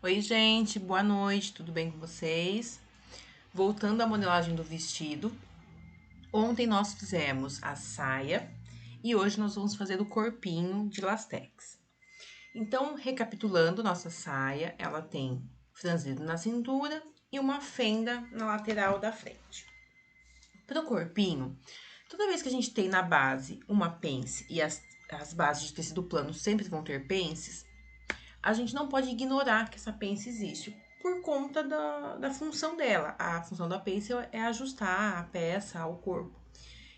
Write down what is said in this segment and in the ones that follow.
Oi, gente, boa noite, tudo bem com vocês? Voltando à modelagem do vestido, ontem nós fizemos a saia e hoje nós vamos fazer o corpinho de lastex. Então, recapitulando, nossa saia, ela tem franzido na cintura e uma fenda na lateral da frente. Para o corpinho, toda vez que a gente tem na base uma pence e as bases de tecido plano sempre vão ter pences, a gente não pode ignorar que essa pence existe por conta da função dela. A função da pence é ajustar a peça ao corpo.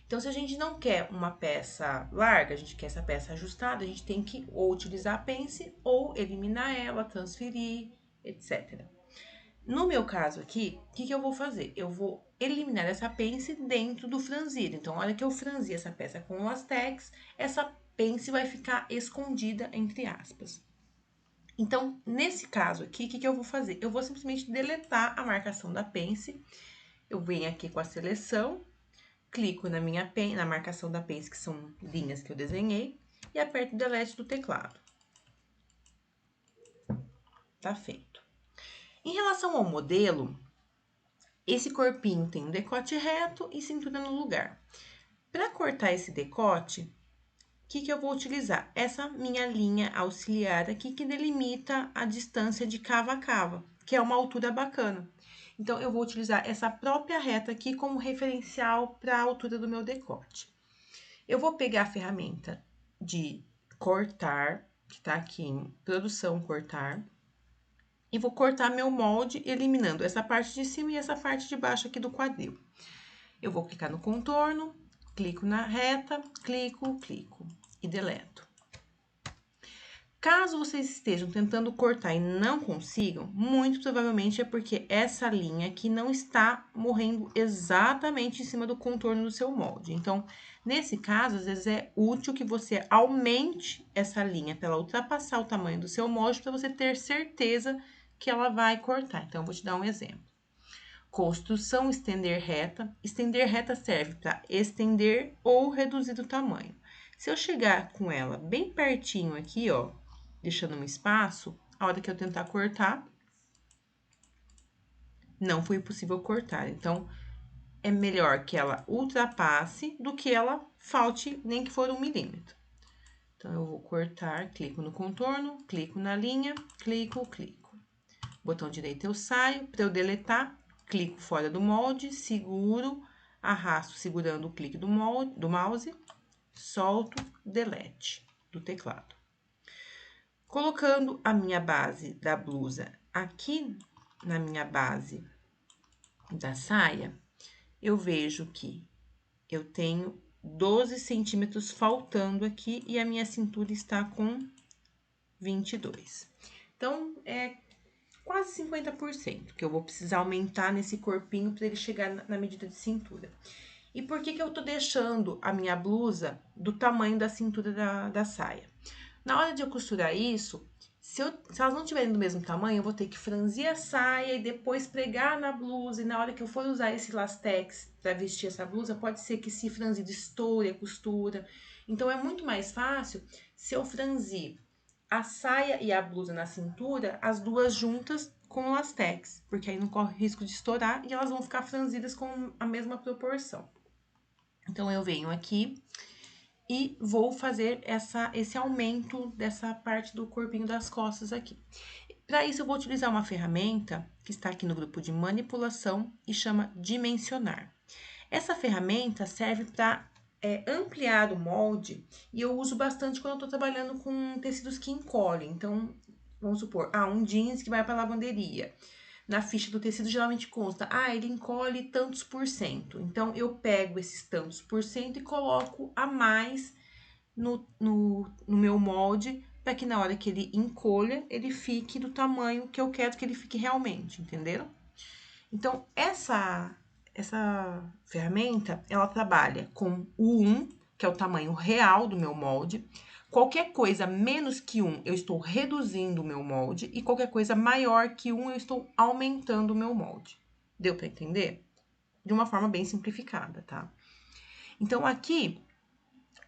Então, se a gente não quer uma peça larga, a gente quer essa peça ajustada, a gente tem que ou utilizar a pence ou eliminar ela, transferir, etc. No meu caso aqui, o que eu vou fazer? Eu vou eliminar essa pence dentro do franzido. Então, a hora que eu franzir essa peça com o lastex, essa pence vai ficar escondida, entre aspas. Então, nesse caso aqui, o que eu vou fazer? Eu vou simplesmente deletar a marcação da pence. Eu venho aqui com a seleção, clico na marcação da pence, que são linhas que eu desenhei, e aperto o delete do teclado. Tá feito. Em relação ao modelo, esse corpinho tem um decote reto e cintura no lugar. Para cortar esse decote, o que eu vou utilizar? Essa minha linha auxiliar aqui, que delimita a distância de cava a cava, que é uma altura bacana. Então, eu vou utilizar essa própria reta aqui como referencial para a altura do meu decote. Eu vou pegar a ferramenta de cortar, que tá aqui em produção cortar, e vou cortar meu molde, eliminando essa parte de cima e essa parte de baixo aqui do quadril. Eu vou clicar no contorno, clico na reta, clico e deleto. Caso vocês estejam tentando cortar e não consigam, muito provavelmente é porque essa linha aqui não está morrendo exatamente em cima do contorno do seu molde. Então, nesse caso, às vezes é útil que você aumente essa linha para ela ultrapassar o tamanho do seu molde, para você ter certeza que ela vai cortar. Então, eu vou te dar um exemplo. Construção estender reta. Estender reta serve para estender ou reduzir o tamanho. Se eu chegar com ela bem pertinho aqui, ó, deixando um espaço, a hora que eu tentar cortar, não foi possível cortar. Então, é melhor que ela ultrapasse do que ela falte, nem que for 1 milímetro. Então, eu vou cortar, clico no contorno, clico na linha, clico. Botão direito eu saio, para eu deletar, clico fora do molde, seguro, arrasto segurando o clique do mouse, solto, delete do teclado. Colocando a minha base da blusa aqui na minha base da saia, eu vejo que eu tenho 12 centímetros faltando aqui e a minha cintura está com 22. Então, é quase 50% que eu vou precisar aumentar nesse corpinho para ele chegar na medida de cintura. E por que eu tô deixando a minha blusa do tamanho da cintura da saia? Na hora de eu costurar isso, se elas não tiverem do mesmo tamanho, eu vou ter que franzir a saia e depois pregar na blusa. E na hora que eu for usar esse lastex para vestir essa blusa, pode ser que esse franzido estoure a costura. Então, é muito mais fácil se eu franzir a saia e a blusa na cintura, as duas juntas com o lastex, porque aí não corre risco de estourar e elas vão ficar franzidas com a mesma proporção. Então, eu venho aqui e vou fazer esse aumento dessa parte do corpinho das costas aqui. Para isso, eu vou utilizar uma ferramenta que está aqui no grupo de manipulação e chama Dimensionar. Essa ferramenta serve para ampliar o molde e eu uso bastante quando eu estou trabalhando com tecidos que encolhem. Então, vamos supor, um jeans que vai para lavanderia. Na ficha do tecido geralmente consta, ele encolhe tantos por cento. Então, eu pego esses tantos por cento e coloco a mais no meu molde, para que na hora que ele encolha, ele fique do tamanho que eu quero que ele fique realmente, entenderam? Então, essa ferramenta, ela trabalha com o 1, que é o tamanho real do meu molde. Qualquer coisa menos que 1, eu estou reduzindo o meu molde. E qualquer coisa maior que 1, eu estou aumentando o meu molde. Deu para entender? De uma forma bem simplificada, tá? Então, aqui,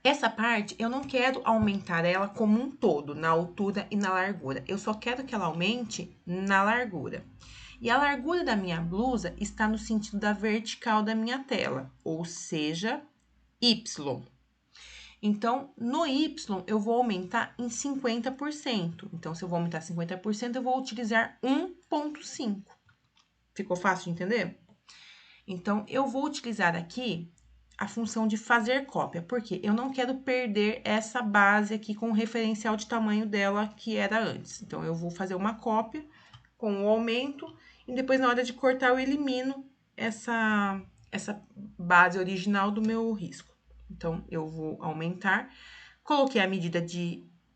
Essa parte, eu não quero aumentar ela como um todo, na altura e na largura. Eu só quero que ela aumente na largura. E a largura da minha blusa está no sentido da vertical da minha tela, ou seja, Y. Então, no Y, eu vou aumentar em 50%. Então, se eu vou aumentar 50%, eu vou utilizar 1,5. Ficou fácil de entender? Então, eu vou utilizar aqui a função de fazer cópia, porque eu não quero perder essa base aqui com o referencial de tamanho dela que era antes. Então, eu vou fazer uma cópia com o aumento e depois, na hora de cortar, eu elimino essa base original do meu risco. Então, eu vou aumentar. Coloquei a medida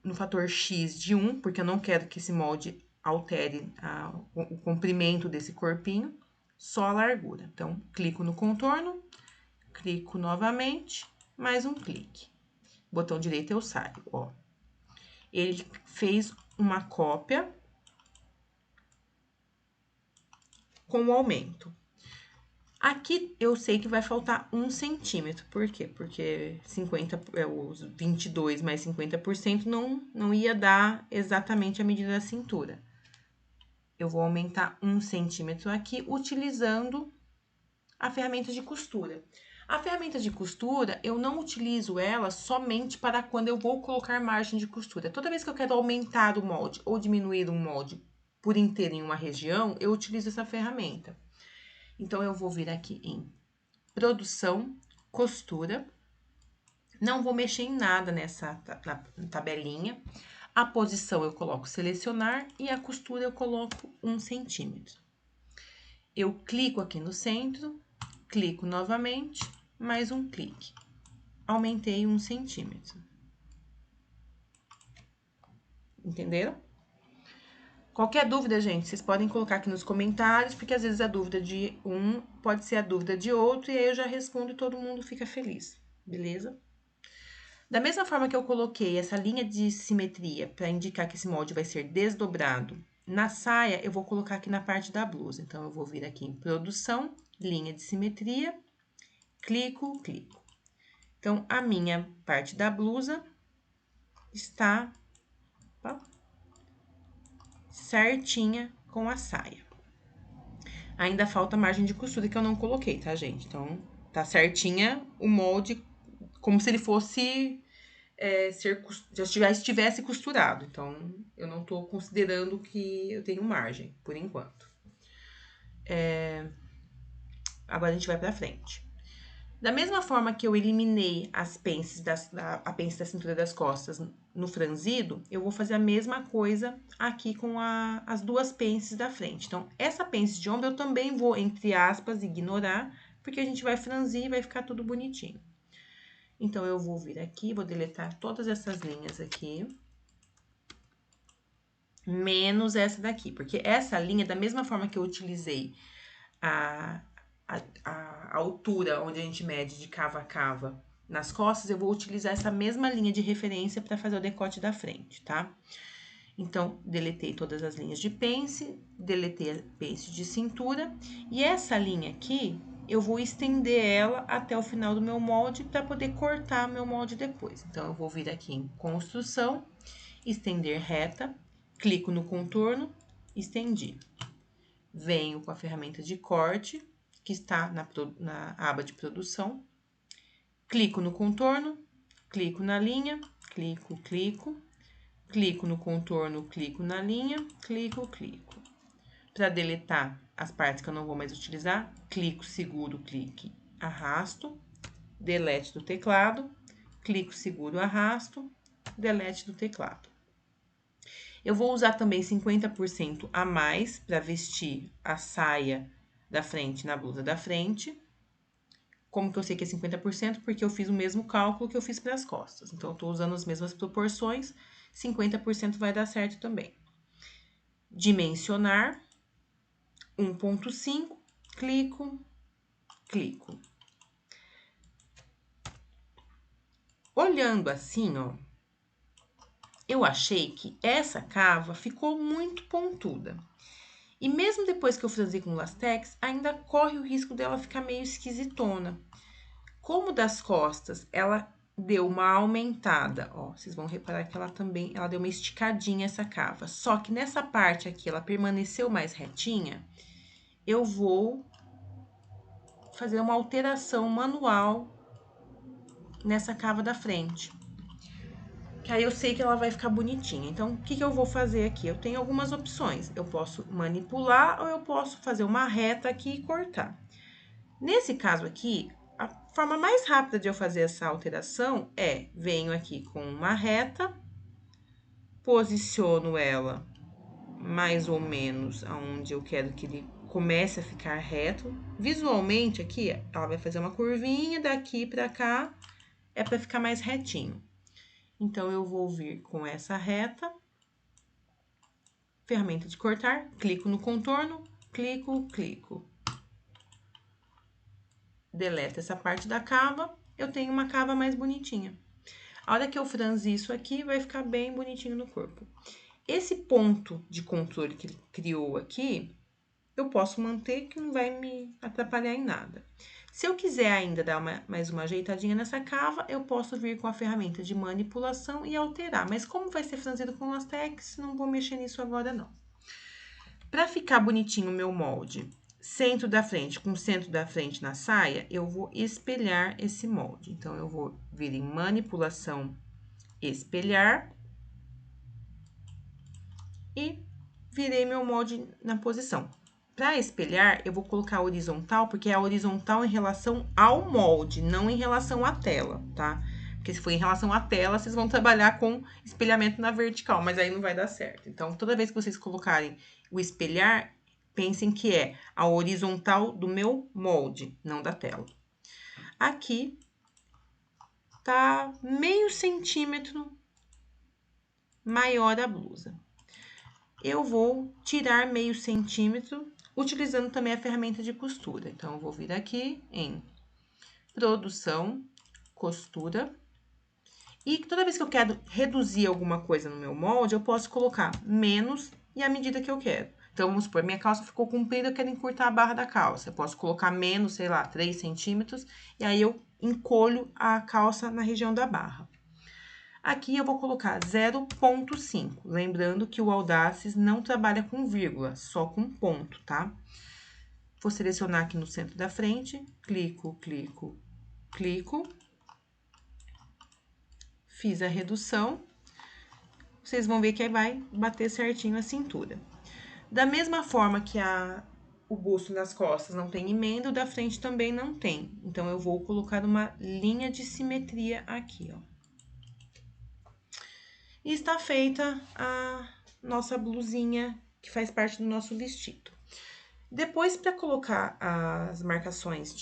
no fator X de 1, porque eu não quero que esse molde altere o comprimento desse corpinho, só a largura. Então, clico no contorno, clico novamente, mais um clique. Botão direito eu saio, ó. Ele fez uma cópia com o aumento. Aqui eu sei que vai faltar 1 centímetro. Por quê? Porque os 22 mais 50% não ia dar exatamente a medida da cintura. Eu vou aumentar 1 centímetro aqui, utilizando a ferramenta de costura. A ferramenta de costura, eu não utilizo ela somente para quando eu vou colocar margem de costura. Toda vez que eu quero aumentar o molde ou diminuir um molde por inteiro em uma região, eu utilizo essa ferramenta. Então, eu vou vir aqui em produção, costura. Não vou mexer em nada nessa tabelinha. A posição eu coloco selecionar e a costura eu coloco 1 centímetro. Eu clico aqui no centro, clico novamente, mais um clique. Aumentei 1 centímetro. Entenderam? Qualquer dúvida, gente, vocês podem colocar aqui nos comentários, porque às vezes a dúvida de um pode ser a dúvida de outro, e aí eu já respondo e todo mundo fica feliz, beleza? Da mesma forma que eu coloquei essa linha de simetria para indicar que esse molde vai ser desdobrado na saia, eu vou colocar aqui na parte da blusa. Então, eu vou vir aqui em produção, linha de simetria, clico, clico. Então, a minha parte da blusa está certinha com a saia. Ainda falta margem de costura que eu não coloquei, tá, gente? Então, tá certinha o molde, como se ele fosse já estivesse costurado. Então, eu não tô considerando que eu tenho margem, por enquanto. Agora, a gente vai pra frente. Da mesma forma que eu eliminei as pences a pence da cintura das costas no franzido, eu vou fazer a mesma coisa aqui com as duas pences da frente. Então, essa pence de ombro eu também vou, entre aspas, ignorar, porque a gente vai franzir e vai ficar tudo bonitinho. Então, eu vou vir aqui, vou deletar todas essas linhas aqui, menos essa daqui, porque essa linha, da mesma forma que eu utilizei a altura onde a gente mede de cava a cava nas costas, eu vou utilizar essa mesma linha de referência para fazer o decote da frente, tá? Então, deletei todas as linhas de pence, deletei a pence de cintura, e essa linha aqui, eu vou estender ela até o final do meu molde para poder cortar meu molde depois. Então, eu vou vir aqui em construção, estender reta, clico no contorno, estendi. Venho com a ferramenta de corte, que está na aba de produção. Clico no contorno, clico na linha, clico, clico. Clico no contorno, clico na linha, clico, clico. Para deletar as partes que eu não vou mais utilizar, clico, seguro, clique, arrasto. Delete do teclado, clico, seguro, arrasto. Delete do teclado. Eu vou usar também 50% a mais para vestir a saia da frente na blusa da frente. Como que eu sei que é 50%? Porque eu fiz o mesmo cálculo que eu fiz para as costas. Então, eu tô usando as mesmas proporções, 50% vai dar certo também. Dimensionar, 1,5, clico, clico. Olhando assim, ó, eu achei que essa cava ficou muito pontuda. E mesmo depois que eu franzi com lastex, ainda corre o risco dela ficar meio esquisitona. Como das costas, ela deu uma aumentada, ó. Vocês vão reparar que ela deu uma esticadinha essa cava. Só que nessa parte aqui, ela permaneceu mais retinha. Eu vou fazer uma alteração manual nessa cava da frente. Que aí eu sei que ela vai ficar bonitinha. Então, o que eu vou fazer aqui? Eu tenho algumas opções. Eu posso manipular ou eu posso fazer uma reta aqui e cortar. Nesse caso aqui, a forma mais rápida de eu fazer essa alteração é, venho aqui com uma reta, posiciono ela mais ou menos aonde eu quero que ele comece a ficar reto. Visualmente aqui, ela vai fazer uma curvinha daqui pra cá, é pra ficar mais retinho. Então, eu vou vir com essa reta, ferramenta de cortar, clico no contorno, clico. Deleto essa parte da cava, eu tenho uma cava mais bonitinha. A hora que eu franzir isso aqui, vai ficar bem bonitinho no corpo. Esse ponto de controle que ele criou aqui, eu posso manter que não vai me atrapalhar em nada. Se eu quiser ainda dar mais uma ajeitadinha nessa cava, eu posso vir com a ferramenta de manipulação e alterar. Mas como vai ser franzido com lastex, não vou mexer nisso agora, não. Para ficar bonitinho o meu molde, centro da frente com centro da frente na saia, eu vou espelhar esse molde. Então, eu vou vir em manipulação, espelhar. E virei meu molde na posição. Para espelhar, eu vou colocar horizontal, porque é horizontal em relação ao molde, não em relação à tela, tá? Porque se for em relação à tela, vocês vão trabalhar com espelhamento na vertical, mas aí não vai dar certo. Então, toda vez que vocês colocarem o espelhar, pensem que é a horizontal do meu molde, não da tela. Aqui tá meio centímetro maior a blusa. Eu vou tirar meio centímetro, utilizando também a ferramenta de costura. Então, eu vou vir aqui em produção, costura. E toda vez que eu quero reduzir alguma coisa no meu molde, eu posso colocar menos e a medida que eu quero. Então, vamos supor, minha calça ficou comprida, eu quero encurtar a barra da calça. Eu posso colocar menos, sei lá, 3 centímetros, e aí eu encolho a calça na região da barra. Aqui eu vou colocar 0,5, lembrando que o Audaces não trabalha com vírgula, só com ponto, tá? Vou selecionar aqui no centro da frente, clico. Fiz a redução. Vocês vão ver que aí vai bater certinho a cintura. Da mesma forma que o busto nas costas não tem emenda, o da frente também não tem. Então, eu vou colocar uma linha de simetria aqui, ó. E está feita a nossa blusinha, que faz parte do nosso vestido. Depois, para colocar as marcações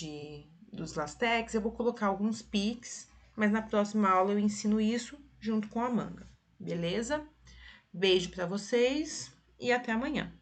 dos lastex, eu vou colocar alguns piques, mas na próxima aula eu ensino isso junto com a manga, beleza? Beijo para vocês e até amanhã.